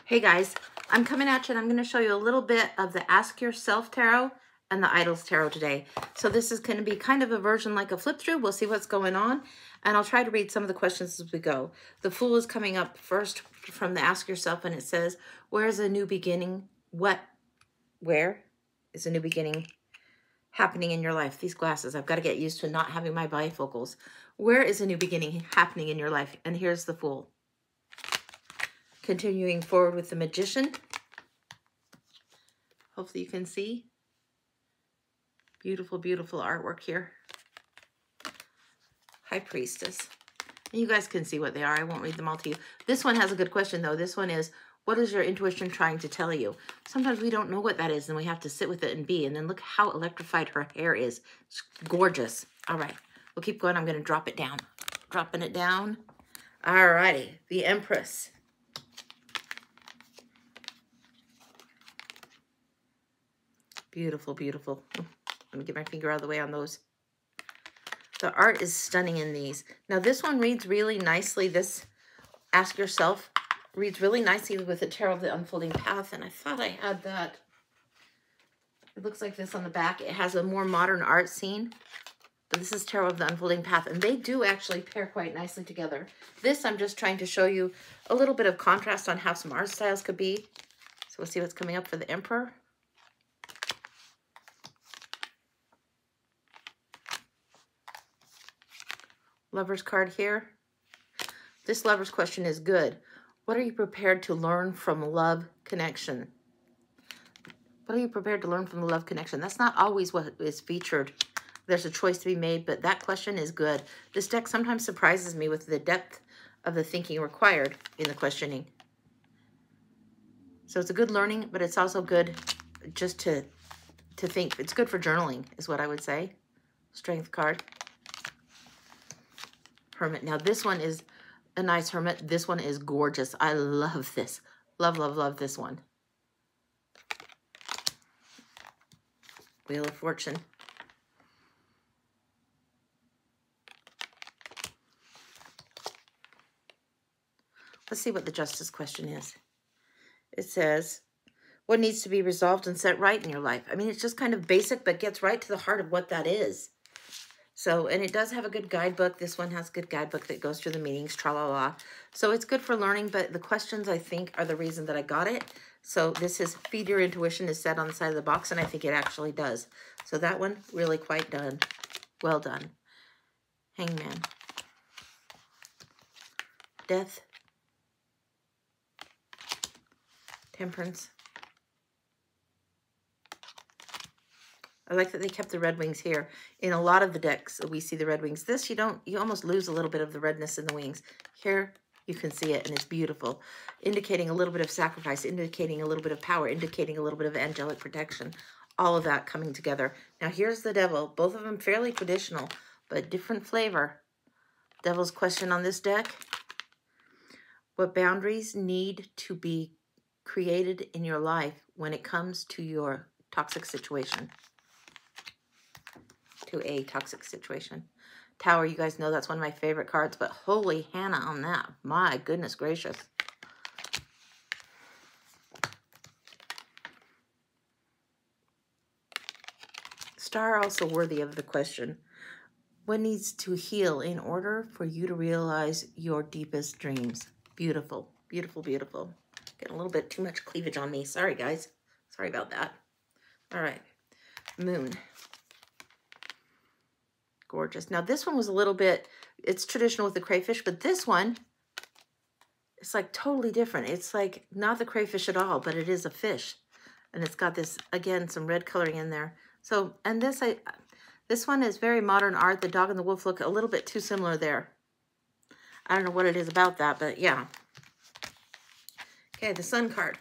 Hey guys, I'm coming at you and I'm going to show you a little bit of the Ask Yourself Tarot and the Idylls Tarot today. So this is going to be kind of a version like a flip through. We'll see what's going on and I'll try to read some of the questions as we go. The Fool is coming up first from the Ask Yourself and it says, where is a new beginning? Where is a new beginning happening in your life? These glasses, I've got to get used to not having my bifocals. Where is a new beginning happening in your life? And here's the Fool. Continuing forward with the Magician. Hopefully you can see. Beautiful, beautiful artwork here. High Priestess. And you guys can see what they are. I won't read them all to you. This one has a good question though. This one is, what is your intuition trying to tell you? Sometimes we don't know what that is and we have to sit with it and be. And then look how electrified her hair is. It's gorgeous. All right, we'll keep going. I'm going to drop it down. Dropping it down. All righty, the Empress. Beautiful, beautiful. Let me get my finger out of the way on those. The art is stunning in these. Now this one reads really nicely. This Ask Yourself reads really nicely with the Tarot of the Unfolding Path. And I thought I had that. It looks like this on the back. It has a more modern art scene. But this is Tarot of the Unfolding Path. And they do actually pair quite nicely together. This I'm just trying to show you a little bit of contrast on how some art styles could be. So we'll see what's coming up for the Emperor. Lover's card here. This Lover's question is good. What are you prepared to learn from love connection? What are you prepared to learn from the love connection? That's not always what is featured. There's a choice to be made, but that question is good. This deck sometimes surprises me with the depth of the thinking required in the questioning. So it's a good learning, but it's also good just to think. It's good for journaling is what I would say. Strength card. Hermit. Now this one is a nice Hermit. This one is gorgeous. I love this. Love, love, love this one. Wheel of Fortune. Let's see what the Justice question is. It says, what needs to be resolved and set right in your life? I mean, it's just kind of basic, but gets right to the heart of what that is. So, and it does have a good guidebook. This one has a good guidebook that goes through the meanings, tra-la-la. So it's good for learning, but the questions, I think, are the reason that I got it. So this is Feed Your Intuition is said on the side of the box, and I think it actually does. So that one, really quite done. Well done. Hangman. Death. Temperance. I like that they kept the red wings here. In a lot of the decks, we see the red wings. This, you almost lose a little bit of the redness in the wings. Here, you can see it, and it's beautiful. Indicating a little bit of sacrifice, indicating a little bit of power, indicating a little bit of angelic protection. All of that coming together. Now, here's the Devil. Both of them fairly traditional, but different flavor. Devil's question on this deck. What boundaries need to be created in your life when it comes to your toxic situation? To a toxic situation. Tower, you guys know that's one of my favorite cards, but holy Hannah on that. My goodness gracious. Star also worthy of the question. What needs to heal in order for you to realize your deepest dreams? Beautiful, beautiful, beautiful. Getting a little bit too much cleavage on me. Sorry, guys. Sorry about that. All right. Moon. Gorgeous. Now this one was a little bit, it's traditional with the crayfish, but this one, it's like totally different. It's like not the crayfish at all, but it is a fish. And it's got this, again, some red coloring in there. So, and this one is very modern art. The dog and the wolf look a little bit too similar there. I don't know what it is about that, but yeah. Okay, the Sun card.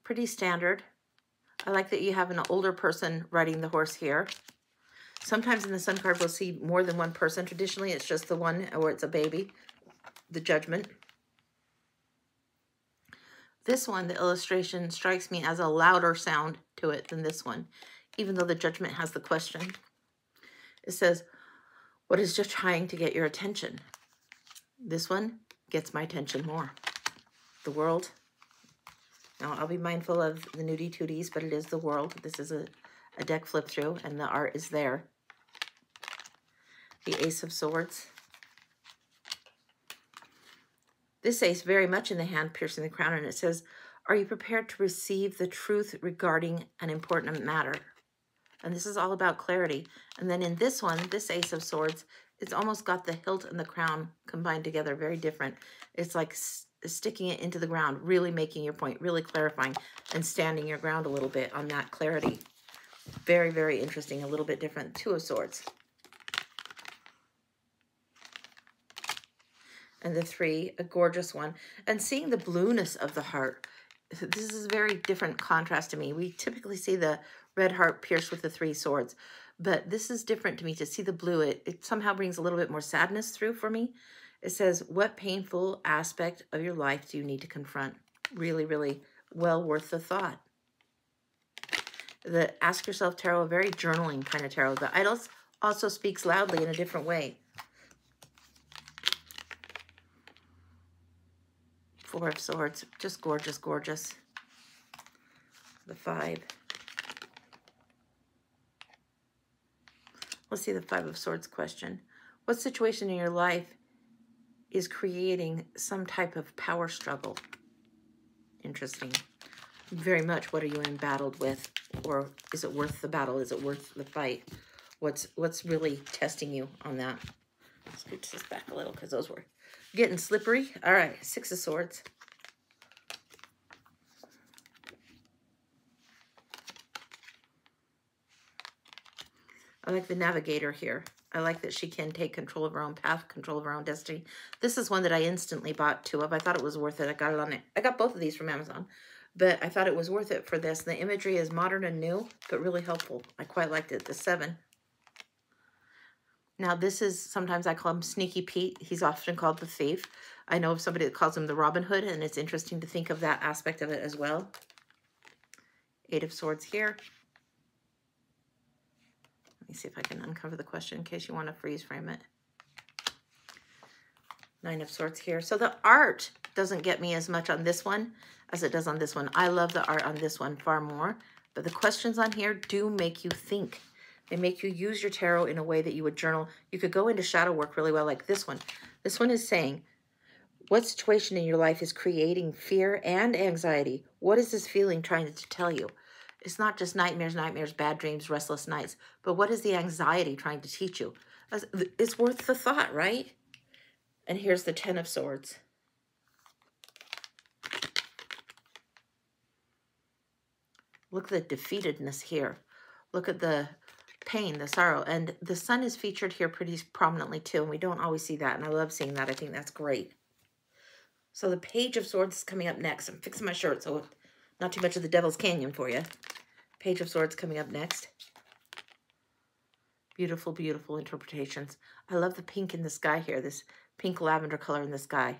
Pretty standard. I like that you have an older person riding the horse here. Sometimes in the Sun card, we'll see more than one person. Traditionally, it's just the one, or it's a baby, the Judgment. This one, the illustration strikes me as a louder sound to it than this one, even though the Judgment has the question. It says, what is just trying to get your attention? This one, gets my attention more. The World. Now, I'll be mindful of the nudie tooties, but it is the World. This is a deck flip through, and the art is there. The Ace of Swords. This ace very much in the hand, piercing the crown, and it says, are you prepared to receive the truth regarding an important matter? And this is all about clarity. And then in this one, this Ace of Swords, it's almost got the hilt and the crown combined together, very different. It's like sticking it into the ground, really making your point, really clarifying and standing your ground a little bit on that clarity. Very, very interesting, a little bit different. Two of Swords. And the Three, a gorgeous one. And seeing the blueness of the heart. This is a very different contrast to me. We typically see the red heart pierced with the Three Swords. But this is different to me. To see the blue, it somehow brings a little bit more sadness through for me. It says, what painful aspect of your life do you need to confront? Really, really well worth the thought. The Ask Yourself Tarot, a very journaling kind of tarot. The Idylls also speaks loudly in a different way. Four of Swords, just gorgeous, gorgeous. The Five. Let's see the Five of Swords question. What situation in your life is creating some type of power struggle? Interesting. Very much, what are you embattled with? Or is it worth the battle? Is it worth the fight? What's really testing you on that? Scooch this back a little because those were getting slippery. All right, Six of Swords. I like the Navigator here. I like that she can take control of her own path, control of her own destiny. This is one that I instantly bought two of. I thought it was worth it. I got it on it. I got both of these from Amazon, but I thought it was worth it for this. The imagery is modern and new, but really helpful. I quite liked it. The Seven. Now, this is, sometimes I call him Sneaky Pete. He's often called the Thief. I know of somebody that calls him the Robin Hood, and it's interesting to think of that aspect of it as well. Eight of Swords here. Let me see if I can uncover the question in case you want to freeze frame it. Nine of Swords here. So the art doesn't get me as much on this one as it does on this one. I love the art on this one far more, but the questions on here do make you think. They make you use your tarot in a way that you would journal. You could go into shadow work really well, like this one. This one is saying, what situation in your life is creating fear and anxiety? What is this feeling trying to tell you? It's not just nightmares, bad dreams, restless nights, but what is the anxiety trying to teach you? It's worth the thought, right? And here's the Ten of Swords. Look at the defeatedness here. Look at the pain, the sorrow, and the Sun is featured here pretty prominently too, and we don't always see that, and I love seeing that. I think that's great. So the Page of Swords is coming up next. I'm fixing my shirt, so not too much of the Devil's Canyon for you. Page of Swords coming up next. Beautiful, beautiful interpretations. I love the pink in the sky here, this pink lavender color in the sky.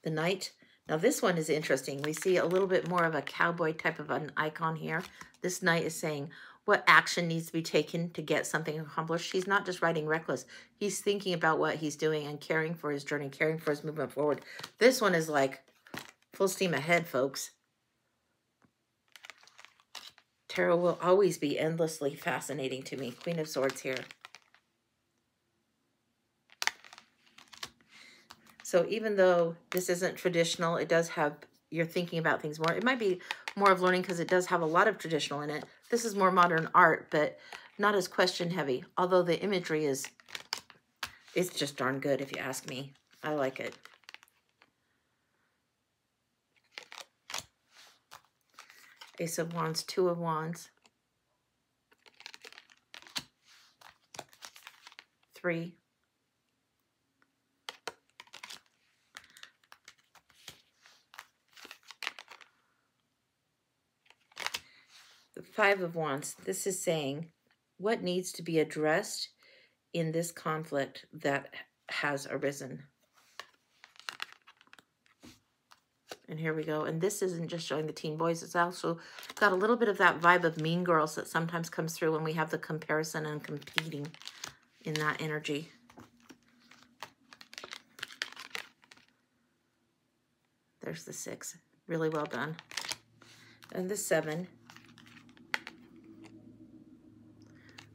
The Knight. Now this one is interesting. We see a little bit more of a cowboy type of an icon here. This Knight is saying, what action needs to be taken to get something accomplished? He's not just riding reckless. He's thinking about what he's doing and caring for his journey, caring for his movement forward. This one is like full steam ahead, folks. Tarot will always be endlessly fascinating to me. Queen of Swords here. So even though this isn't traditional, it does have, you're thinking about things more. It might be more of learning because it does have a lot of traditional in it. This is more modern art, but not as question heavy. Although the imagery is, it's just darn good if you ask me. I like it. Ace of Wands, Two of Wands. 3. The Five of Wands. This is saying what needs to be addressed in this conflict that has arisen. And here we go. And this isn't just showing the teen boys. It's also got a little bit of that vibe of Mean Girls that sometimes comes through when we have the comparison and competing in that energy. there's the 6. Really well done. And the 7.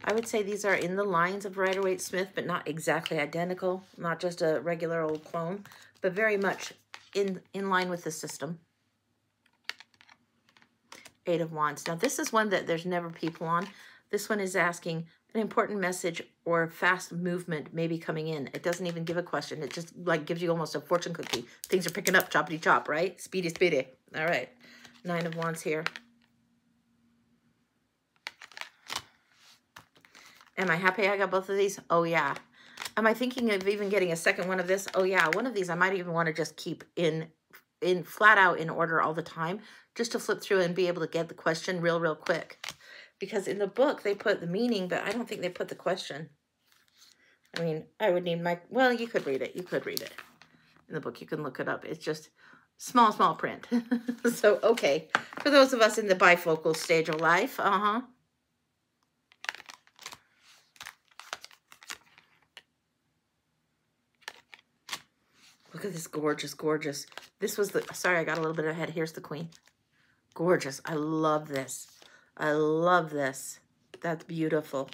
I would say these are in the lines of Rider-Waite-Smith, but not exactly identical. Not just a regular old clone, but very much in line with the system. 8 of Wands. Now, this is one that there's never people on. This one is asking an important message or fast movement may be coming in. It doesn't even give a question. It just like gives you almost a fortune cookie. Things are picking up, choppity chop, right? Speedy, speedy. All right. 9 of Wands here. Am I happy I got both of these? Oh, yeah. Am I thinking of even getting a second one of this? Oh, yeah. One of these I might even want to just keep in flat out in order all the time, just to flip through and be able to get the question real quick. Because in the book, they put the meaning, but I don't think they put the question. I mean, I would need my, well, you could read it. You could read it. In the book, you can look it up. It's just small print. So, okay. For those of us in the bifocal stage of life, Look at this gorgeous, gorgeous. This was the, sorry, I got a little bit ahead. Here's the Queen. Gorgeous. I love this. I love this. That's beautiful.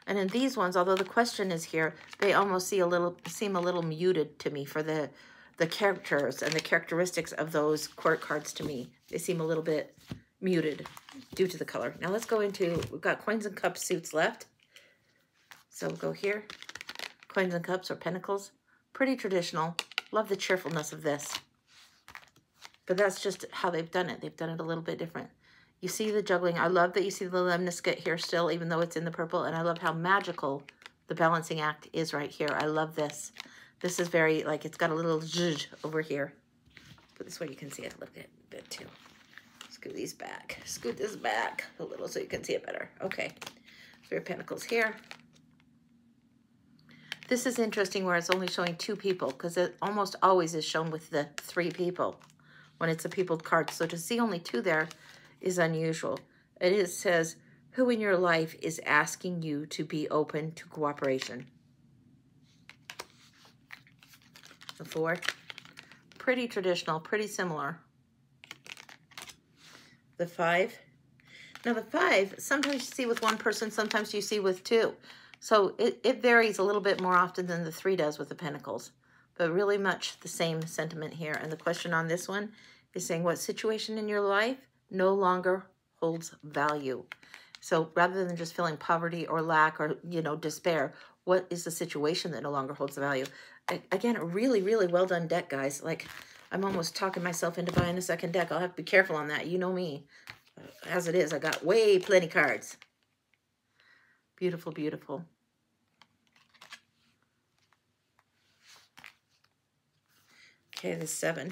And in these ones, although the question is here, they almost seem a little muted to me for the characters and the characteristics of those court cards to me. They seem a little bit muted due to the color. Now let's go into, we've got Coins and Cups suits left. So we'll go here. Coins and Cups or Pentacles. Pretty traditional. Love the cheerfulness of this. But that's just how they've done it. They've done it a little bit different. You see the juggling. I love that you see the lemniscate here still, even though it's in the purple. And I love how magical the balancing act is right here. I love this. This is very, like, it's got a little zhuzh over here. But this way you can see it a little bit too. Scoot these back. Scoot this back a little so you can see it better. Okay. 3 of Pentacles here. This is interesting where it's only showing 2 people, because it almost always is shown with the 3 people when it's a peopled card. So to see only 2 there is unusual. It says, who in your life is asking you to be open to cooperation? The 4. Pretty traditional, pretty similar. The 5. Now the 5, sometimes you see with 1 person, sometimes you see with 2. So it varies a little bit more often than the 3 does with the Pentacles, but really much the same sentiment here. And the question on this one is saying, what situation in your life no longer holds value? So rather than just feeling poverty or lack or, you know, despair, what is the situation that no longer holds the value? Again, a really well done deck, guys. Like, I'm almost talking myself into buying a second deck. I'll have to be careful on that. You know me. As it is, I got way plenty cards. Beautiful, beautiful. Okay, the 7.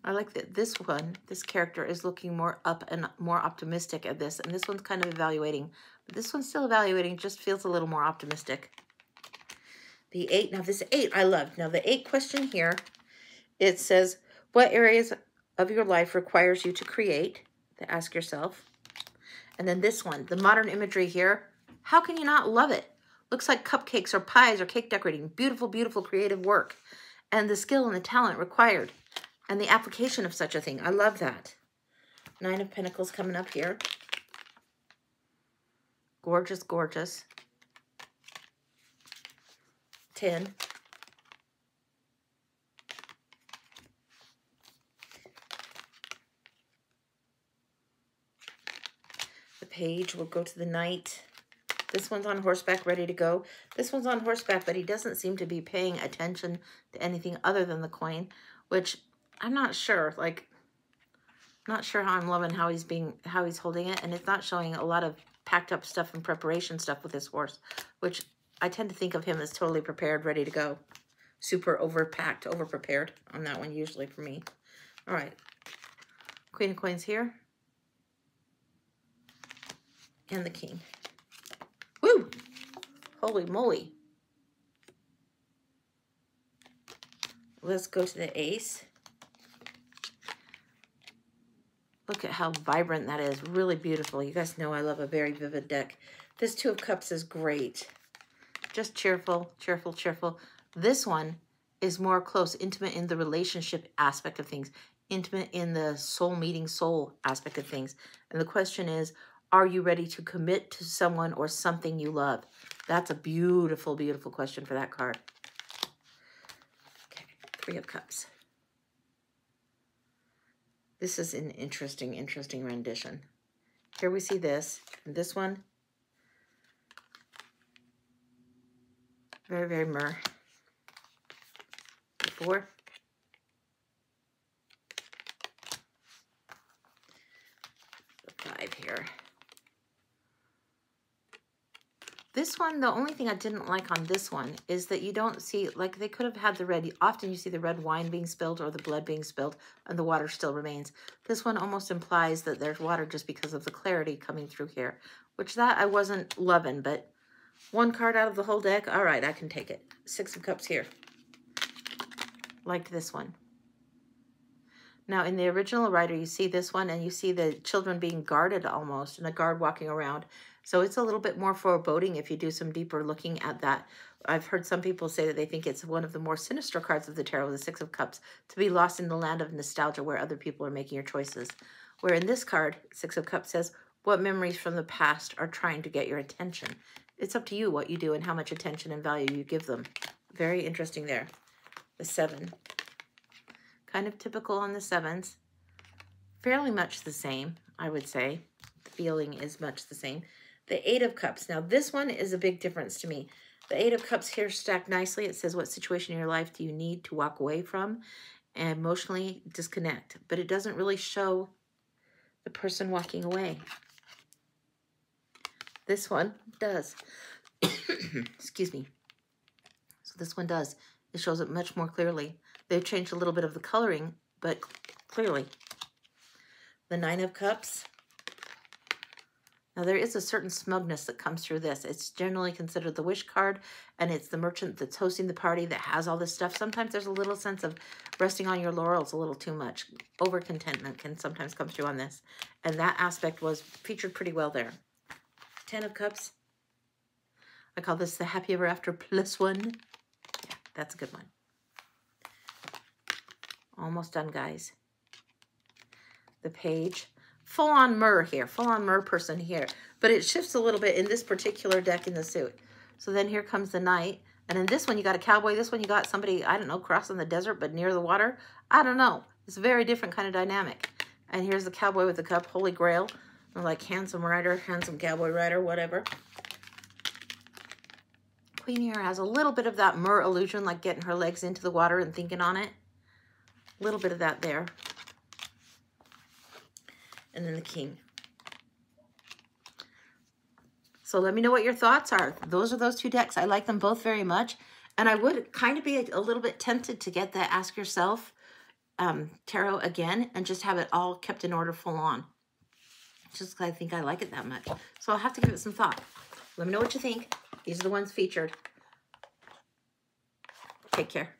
I like that this one, this character is looking more up and more optimistic at this. And this one's kind of evaluating. But this one's still evaluating, just feels a little more optimistic. The 8, now this 8 I love. Now the 8 question here, it says, what areas of your life requires you to create? To ask yourself. And then this one, the modern imagery here, how can you not love it? Looks like cupcakes or pies or cake decorating. Beautiful, beautiful creative work. And the skill and the talent required. And the application of such a thing. I love that. 9 of Pentacles coming up here. Gorgeous, gorgeous. 10. The Page will go to the Knight. This one's on horseback, ready to go. This one's on horseback, but he doesn't seem to be paying attention to anything other than the coin, which I'm not sure. Like, not sure how I'm loving how he's holding it, and it's not showing a lot of packed up stuff and preparation stuff with his horse, which I tend to think of him as totally prepared, ready to go. Super overpacked, overprepared on that one usually for me. All right, Queen of Coins here, and the King. Woo! Holy moly. Let's go to the Ace. Look at how vibrant that is. Really beautiful. You guys know I love a very vivid deck. This Two of Cups is great. Just cheerful, cheerful, cheerful. This one is more close, intimate in the relationship aspect of things, intimate in the soul meeting soul aspect of things. And the question is, are you ready to commit to someone or something you love? That's a beautiful, beautiful question for that card. Okay, Three of Cups. This is an interesting, interesting rendition. Here we see this, and this one, very, very myrrh. 4. The 5 here. This one, the only thing I didn't like on this one is that you don't see, like they could have had the red. Often you see the red wine being spilled or the blood being spilled and the water still remains. This one almost implies that there's water just because of the clarity coming through here, which that I wasn't loving, but one card out of the whole deck, all right, I can take it. 6 of Cups here. Liked this one. Now, in the original writer, you see this one, and you see the children being guarded almost, and a guard walking around. So it's a little bit more foreboding if you do some deeper looking at that. I've heard some people say that they think it's one of the more sinister cards of the tarot, the 6 of Cups, to be lost in the land of nostalgia where other people are making your choices. Where in this card, 6 of Cups says, what memories from the past are trying to get your attention? It's up to you what you do and how much attention and value you give them. Very interesting there. The 7. Kind of typical on the 7s. Fairly much the same, I would say. The feeling is much the same. The 8 of Cups. Now, this one is a big difference to me. The 8 of Cups here stacked nicely. It says, what situation in your life do you need to walk away from and emotionally disconnect? But it doesn't really show the person walking away. This one does. Excuse me. So this one does. It shows it much more clearly. They've changed a little bit of the coloring, but clearly. The 9 of Cups. Now, there is a certain smugness that comes through this. It's generally considered the wish card, and it's the merchant that's hosting the party that has all this stuff. Sometimes there's a little sense of resting on your laurels a little too much. Over-contentment can sometimes come through on this, and that aspect was featured pretty well there. 10 of Cups. I call this the happy ever after +1. Yeah, that's a good one. Almost done, guys. The Page. Full-on myrrh here. Full-on myrrh person here. But it shifts a little bit in this particular deck in the suit. So then here comes the Knight. And in this one, you got a cowboy. This one, you got somebody, I don't know, crossing the desert, but near the water. I don't know. It's a very different kind of dynamic. And here's the cowboy with the cup. Holy Grail. Or like handsome rider, handsome cowboy rider, whatever. Queen here has a little bit of that myrrh illusion, like getting her legs into the water and thinking on it. A little bit of that there. And then the King. So let me know what your thoughts are. Those are those two decks. I like them both very much. And I would kind of be a little bit tempted to get the Ask Yourself tarot again and just have it all kept in order full on. Just because I think I like it that much. So I'll have to give it some thought. Let me know what you think. These are the ones featured. Take care.